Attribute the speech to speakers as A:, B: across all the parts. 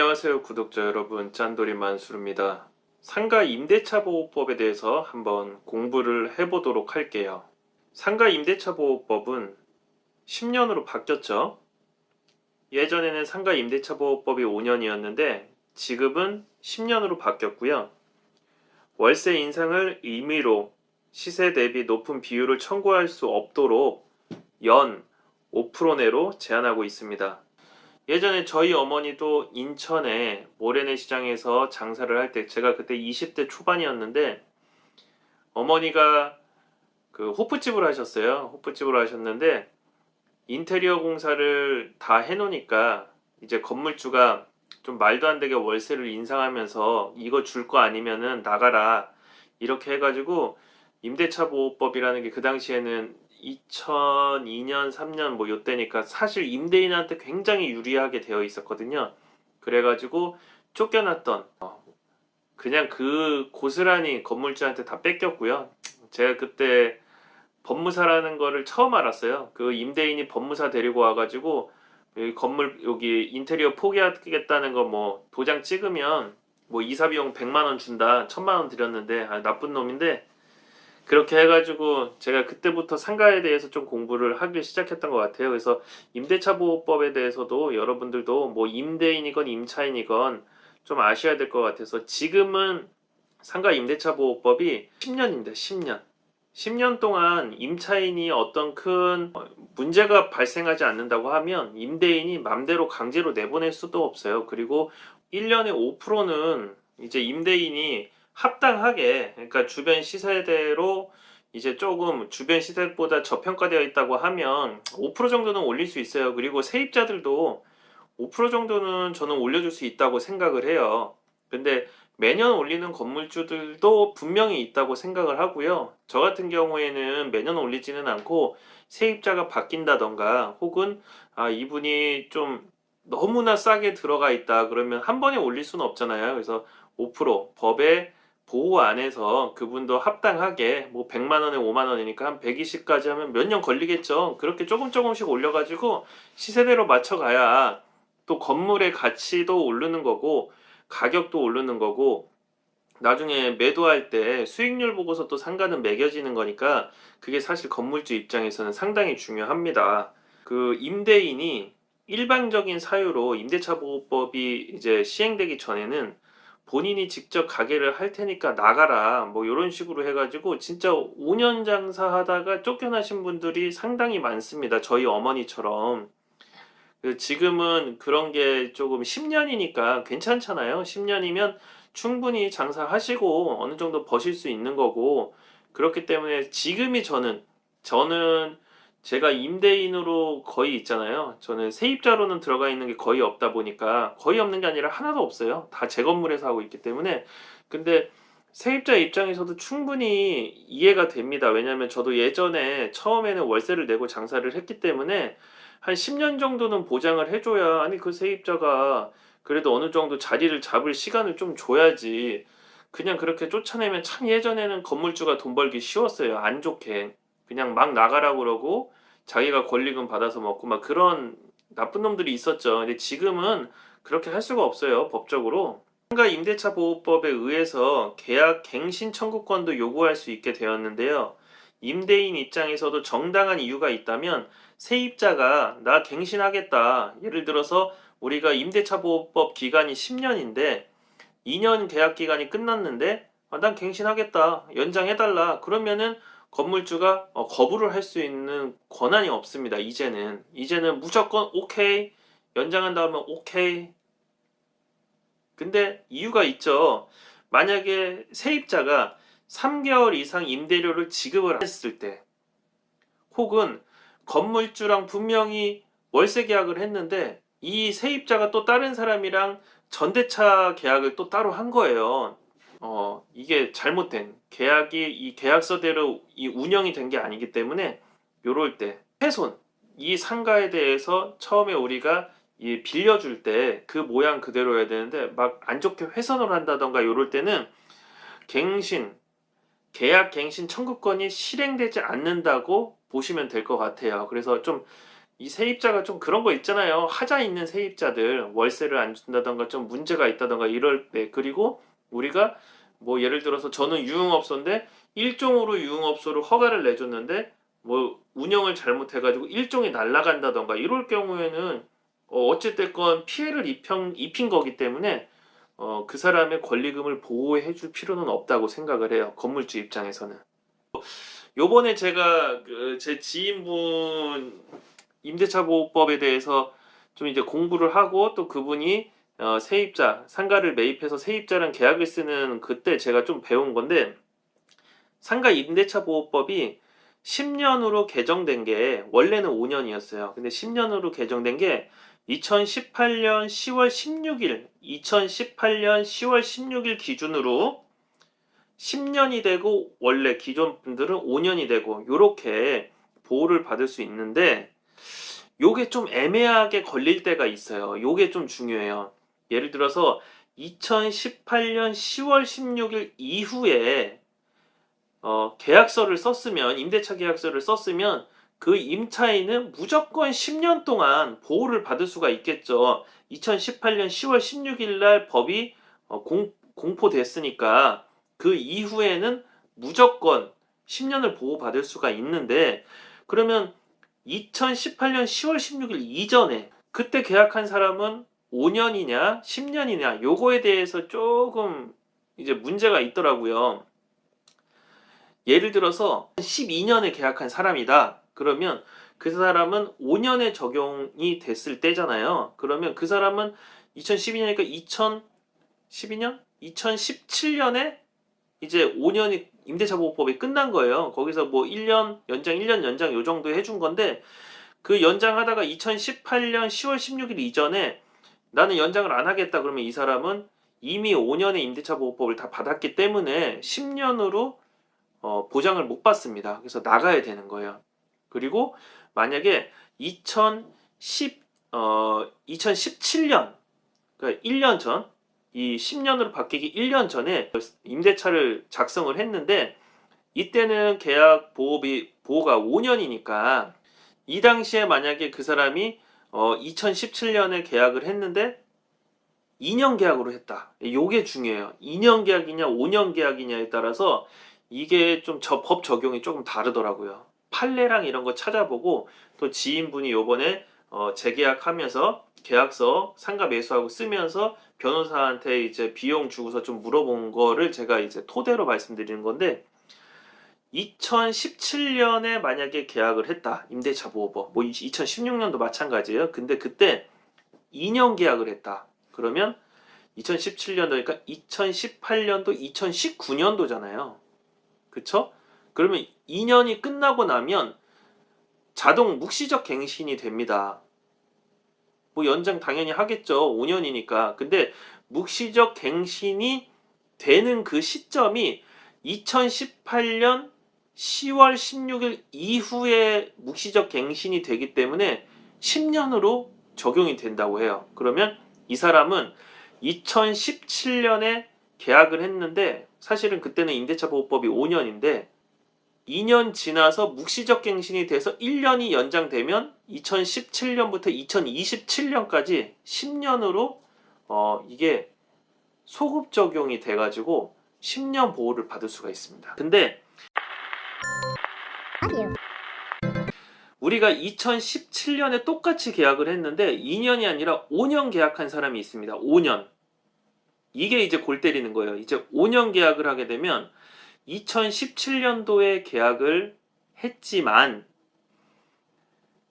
A: 안녕하세요 구독자 여러분, 짠돌이 만수르입니다. 상가 임대차 보호법에 대해서 한번 공부를 해보도록 할게요. 상가 임대차 보호법은 10년으로 바뀌었죠. 예전에는 상가 임대차 보호법이 5년이었는데 지금은 10년으로 바뀌었고요. 월세 인상을 임의로 시세 대비 높은 비율을 청구할 수 없도록 연 5% 내로 제한하고 있습니다. 예전에 저희 어머니도 인천에 모래내 시장에서 장사를 할 때, 제가 그때 20대 초반이었는데 어머니가 그 호프집을 하셨어요. 호프집을 하셨는데 인테리어 공사를 다 해놓으니까 이제 건물주가 좀 말도 안 되게 월세를 인상하면서 이거 줄 거 아니면은 나가라 이렇게 해가지고 임대차 보호법이라는 게 그 당시에는 2002년 3년 뭐 요때니까 사실 임대인한테 굉장히 유리하게 되어 있었거든요. 그래가지고 쫓겨났던 그냥 그 고스란히 건물주한테 다 뺏겼고요. 제가 그때 법무사라는 거를 처음 알았어요. 그 임대인이 법무사 데리고 와가지고 여기 건물 여기 인테리어 포기하겠다는 거 뭐 도장 찍으면 뭐 이사 비용 100만 원 준다, 1000만 원 드렸는데 나쁜 놈인데 그렇게 해가지고 제가 그때부터 상가에 대해서 좀 공부를 하기 시작했던 것 같아요. 그래서 임대차 보호법에 대해서도 여러분들도 뭐 임대인이건 임차인이건 좀 아셔야 될 것 같아서 지금은 상가 임대차 보호법이 10년입니다. 10년. 10년 동안 임차인이 어떤 큰 문제가 발생하지 않는다고 하면 임대인이 맘대로 강제로 내보낼 수도 없어요. 그리고 1년에 5%는 이제 임대인이 합당하게, 그러니까 주변 시세대로 이제 조금 주변 시세보다 저평가되어 있다고 하면 5% 정도는 올릴 수 있어요. 그리고 세입자들도 5% 정도는 저는 올려줄 수 있다고 생각을 해요. 근데 매년 올리는 건물주들도 분명히 있다고 생각을 하고요. 저 같은 경우에는 매년 올리지는 않고 세입자가 바뀐다던가 혹은 이분이 좀 너무나 싸게 들어가 있다 그러면 한 번에 올릴 수는 없잖아요. 그래서 5% 법의 보호 안에서 그분도 합당하게 뭐 100만 원에 5만 원이니까 한 120까지 하면 몇 년 걸리겠죠. 그렇게 조금씩 올려가지고 시세대로 맞춰가야 또 건물의 가치도 오르는 거고 가격도 오르는 거고 나중에 매도할 때 수익률 보고서 또 상가는 매겨지는 거니까 그게 사실 건물주 입장에서는 상당히 중요합니다. 그 임대인이 일반적인 사유로 임대차 보호법이 이제 시행되기 전에는 본인이 직접 가게를 할 테니까 나가라 뭐 이런 식으로 해가지고 진짜 5년 장사하다가 쫓겨나신 분들이 상당히 많습니다. 저희 어머니처럼. 지금은 그런 게 조금 10년이니까 괜찮잖아요. 10년이면 충분히 장사하시고 어느 정도 버실 수 있는 거고 그렇기 때문에 지금이 저는 제가 임대인으로 거의 있잖아요. 저는 세입자로는 들어가 있는 게 거의 없다 보니까 거의 없는 게 아니라 하나도 없어요. 다 제 건물에서 하고 있기 때문에. 근데 세입자 입장에서도 충분히 이해가 됩니다. 왜냐하면 저도 예전에 처음에는 월세를 내고 장사를 했기 때문에 한 10년 정도는 보장을 해줘야, 아니 그 세입자가 그래도 어느 정도 자리를 잡을 시간을 좀 줘야지. 그냥 그렇게 쫓아내면 참 예전에는 건물주가 돈 벌기 쉬웠어요. 안 좋게 그냥 막 나가라고 그러고 자기가 권리금 받아서 먹고 막 그런 나쁜 놈들이 있었죠. 근데 지금은 그렇게 할 수가 없어요, 법적으로. 상가 임대차 보호법에 의해서 계약 갱신 청구권도 요구할 수 있게 되었는데요. 임대인 입장에서도 정당한 이유가 있다면 세입자가 나 갱신하겠다. 예를 들어서 우리가 임대차 보호법 기간이 10년인데 2년 계약 기간이 끝났는데 난 갱신하겠다. 연장해달라. 그러면은 건물주가 거부를 할 수 있는 권한이 없습니다. 이제는 무조건 오케이. 연장한다 하면 오케이. 근데 이유가 있죠. 만약에 세입자가 3개월 이상 임대료를 지급을 했을 때 혹은 건물주랑 분명히 월세 계약을 했는데 이 세입자가 또 다른 사람이랑 전대차 계약을 또 따로 한 거예요. 이게 잘못된 계약이 이 계약서대로 이 운영이 된 게 아니기 때문에 요럴 때 훼손, 이 상가에 대해서 처음에 우리가 이 빌려줄 때 그 모양 그대로여야 되는데 막 안 좋게 훼손을 한다던가 요럴 때는 갱신, 계약 갱신 청구권이 실행되지 않는다고 보시면 될 것 같아요. 그래서 좀 이 세입자가 좀 그런 거 있잖아요. 하자 있는 세입자들, 월세를 안 준다던가 좀 문제가 있다던가 이럴 때, 그리고 우리가 뭐 예를 들어서 저는 유흥업소인데 일종으로 유흥업소를 허가를 내줬는데 뭐 운영을 잘못해가지고 일종이 날아간다던가 이럴 경우에는 어찌됐건 피해를 입힌 거기 때문에 그 사람의 권리금을 보호해 줄 필요는 없다고 생각을 해요. 건물주 입장에서는. 요번에 제가 제 지인분 임대차 보호법에 대해서 좀 이제 공부를 하고 또 그분이 세입자, 상가를 매입해서 세입자랑 계약을 쓰는 그때 제가 좀 배운 건데 상가 임대차 보호법이 10년으로 개정된 게 원래는 5년이었어요. 근데 10년으로 개정된 게 2018년 10월 16일, 2018년 10월 16일 기준으로 10년이 되고 원래 기존 분들은 5년이 되고 요렇게 보호를 받을 수 있는데 요게 좀 애매하게 걸릴 때가 있어요. 요게 좀 중요해요. 예를 들어서 2018년 10월 16일 이후에 계약서를 썼으면 임대차 계약서를 썼으면 그 임차인은 무조건 10년 동안 보호를 받을 수가 있겠죠. 2018년 10월 16일 날 법이 공포됐으니까 그 이후에는 무조건 10년을 보호받을 수가 있는데 그러면 2018년 10월 16일 이전에 그때 계약한 사람은 5년이냐 10년이냐 요거에 대해서 조금 이제 문제가 있더라고요. 예를 들어서 12년에 계약한 사람이다. 그러면 그 사람은 5년에 적용이 됐을 때잖아요. 그러면 그 사람은 2012년이니까 2012년? 2017년에 이제 5년이 임대차 보호법이 끝난 거예요. 거기서 뭐 1년 연장, 1년 연장 요 정도 해준 건데 그 연장하다가 2018년 10월 16일 이전에 나는 연장을 안 하겠다 그러면 이 사람은 이미 5년의 임대차 보호법을 다 받았기 때문에 10년으로 보장을 못 받습니다. 그래서 나가야 되는 거예요. 그리고 만약에 2017년, 그러니까 1년 전, 이 10년으로 바뀌기 1년 전에 임대차를 작성을 했는데 이때는 계약 보호가 5년이니까 이 당시에 만약에 그 사람이 2017년에 계약을 했는데 2년 계약으로 했다. 요게 중요해요. 2년 계약이냐 5년 계약이냐에 따라서 이게 좀 법 적용이 조금 다르더라고요. 판례랑 이런 거 찾아보고 또 지인분이 요번에 재계약하면서 계약서 상가 매수하고 쓰면서 변호사한테 이제 비용 주고서 좀 물어본 거를 제가 이제 토대로 말씀드리는 건데 2017년에 만약에 계약을 했다. 임대차 보호법. 뭐 2016년도 마찬가지예요. 근데 그때 2년 계약을 했다. 그러면 2017년도니까 2018년도, 2019년도잖아요. 그쵸? 그러면 2년이 끝나고 나면 자동 묵시적 갱신이 됩니다. 뭐 연장 당연히 하겠죠. 5년이니까. 근데 묵시적 갱신이 되는 그 시점이 2018년 10월 16일 이후에 묵시적 갱신이 되기 때문에 10년으로 적용이 된다고 해요. 그러면 이 사람은 2017년에 계약을 했는데 사실은 그때는 임대차 보호법이 5년인데 2년 지나서 묵시적 갱신이 돼서 1년이 연장되면 2017년부터 2027년까지 10년으로 이게 소급 적용이 돼가지고 10년 보호를 받을 수가 있습니다. 근데 우리가 2017년에 똑같이 계약을 했는데 2년이 아니라 5년 계약한 사람이 있습니다. 5년. 이게 이제 골 때리는 거예요. 이제 5년 계약을 하게 되면 2017년도에 계약을 했지만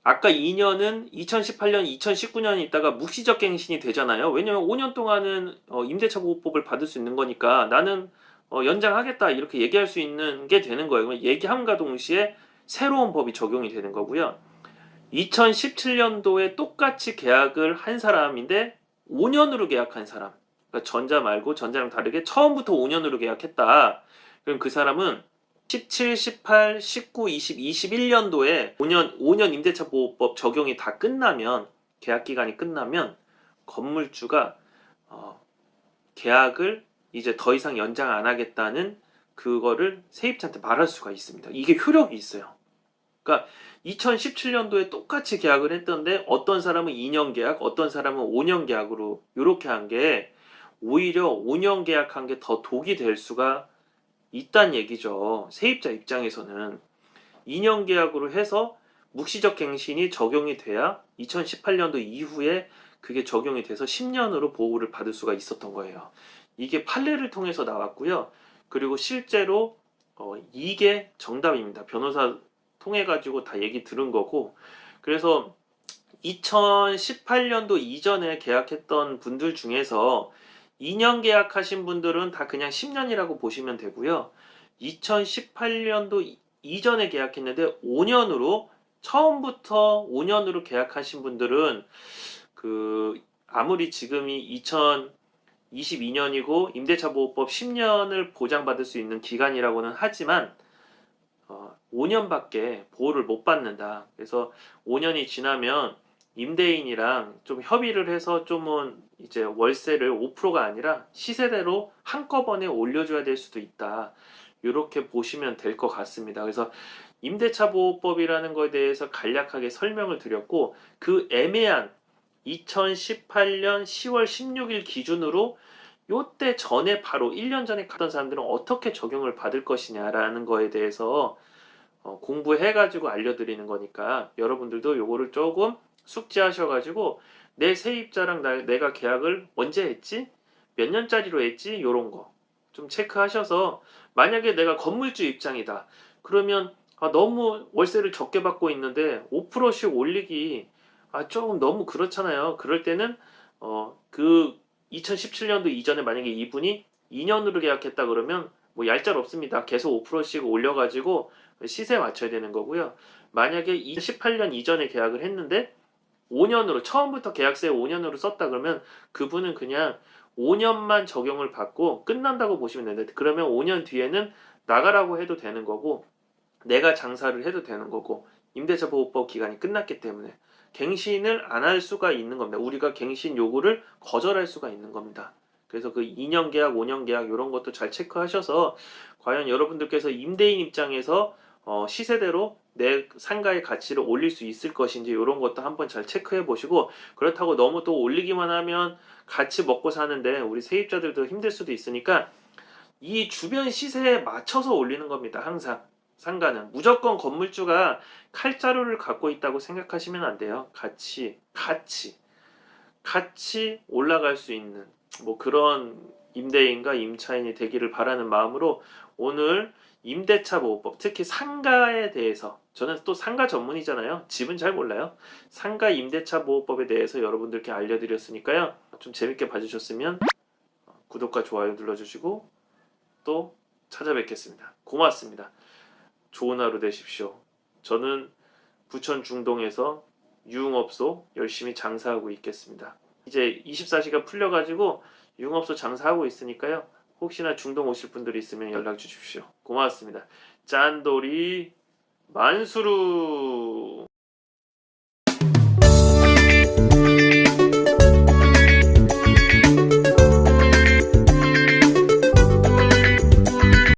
A: 아까 2년은 2018년, 2019년이 있다가 묵시적 갱신이 되잖아요. 왜냐면 5년 동안은 임대차 보호법을 받을 수 있는 거니까 나는 연장하겠다 이렇게 얘기할 수 있는 게 되는 거예요. 얘기함과 동시에 새로운 법이 적용이 되는 거고요. 2017년도에 똑같이 계약을 한 사람인데 5년으로 계약한 사람. 그러니까 전자 말고 전자랑 다르게 처음부터 5년으로 계약했다. 그럼 그 사람은 17, 18, 19, 20, 21년도에 5년 임대차 보호법 적용이 다 끝나면 계약 기간이 끝나면 건물주가 계약을 이제 더 이상 연장 안 하겠다는 그거를 세입자한테 말할 수가 있습니다. 이게 효력이 있어요. 그러니까 2017년도에 똑같이 계약을 했던데 어떤 사람은 2년 계약, 어떤 사람은 5년 계약으로 이렇게 한 게 오히려 5년 계약한 게 더 독이 될 수가 있다는 얘기죠. 세입자 입장에서는 2년 계약으로 해서 묵시적 갱신이 적용이 돼야 2018년도 이후에 그게 적용이 돼서 10년으로 보호를 받을 수가 있었던 거예요. 이게 판례를 통해서 나왔고요. 그리고 실제로 이게 정답입니다. 변호사 통해 가지고 다 얘기 들은 거고, 그래서 2018년도 이전에 계약했던 분들 중에서 2년 계약하신 분들은 다 그냥 10년이라고 보시면 되고요. 2018년도 이전에 계약했는데 5년으로 처음부터 5년으로 계약하신 분들은 아무리 지금이 2022년이고 임대차 보호법 10년을 보장받을 수 있는 기간이라고는 하지만 5년밖에 보호를 못 받는다. 그래서 5년이 지나면 임대인이랑 좀 협의를 해서 좀은 이제 월세를 5%가 아니라 시세대로 한꺼번에 올려줘야 될 수도 있다. 이렇게 보시면 될 것 같습니다. 그래서 임대차 보호법이라는 거에 대해서 간략하게 설명을 드렸고, 그 애매한 2018년 10월 16일 기준으로 요때 전에 바로 1년 전에 갔던 사람들은 어떻게 적용을 받을 것이냐라는 거에 대해서 공부해가지고 알려드리는 거니까 여러분들도 요거를 조금 숙지하셔가지고 내 세입자랑 내가 계약을 언제 했지? 몇 년짜리로 했지? 요런 거 좀 체크하셔서, 만약에 내가 건물주 입장이다. 그러면 너무 월세를 적게 받고 있는데 5%씩 올리기 조금 너무 그렇잖아요. 그럴 때는 그 2017년도 이전에 만약에 이분이 2년으로 계약했다 그러면 뭐 얄짤 없습니다. 계속 5%씩 올려가지고 시세 맞춰야 되는 거고요. 만약에 2018년 이전에 계약을 했는데 5년으로 처음부터 계약서에 5년으로 썼다 그러면 그분은 그냥 5년만 적용을 받고 끝난다고 보시면 되는데, 그러면 5년 뒤에는 나가라고 해도 되는 거고 내가 장사를 해도 되는 거고 임대차 보호법 기간이 끝났기 때문에 갱신을 안 할 수가 있는 겁니다. 우리가 갱신 요구를 거절할 수가 있는 겁니다. 그래서 그 2년 계약, 5년 계약 이런 것도 잘 체크하셔서 과연 여러분들께서 임대인 입장에서 시세대로 내 상가의 가치를 올릴 수 있을 것인지 이런 것도 한번 잘 체크해 보시고, 그렇다고 너무 또 올리기만 하면 같이 먹고 사는데 우리 세입자들도 힘들 수도 있으니까 이 주변 시세에 맞춰서 올리는 겁니다. 항상 상가는 무조건 건물주가 칼자루를 갖고 있다고 생각하시면 안 돼요. 같이 올라갈 수 있는 뭐 그런 임대인과 임차인이 되기를 바라는 마음으로 오늘 임대차 보호법, 특히 상가에 대해서, 저는 또 상가 전문이잖아요. 집은 잘 몰라요. 상가 임대차 보호법에 대해서 여러분들께 알려드렸으니까요. 좀 재밌게 봐주셨으면 구독과 좋아요 눌러주시고 또 찾아뵙겠습니다. 고맙습니다. 좋은 하루 되십시오. 저는 부천 중동에서 유흥업소 열심히 장사하고 있겠습니다. 이제 24시간 풀려가지고 유흥업소 장사하고 있으니까요. 혹시나 중동 오실 분들이 있으면 연락 주십시오. 고맙습니다. 짠돌이 만수루.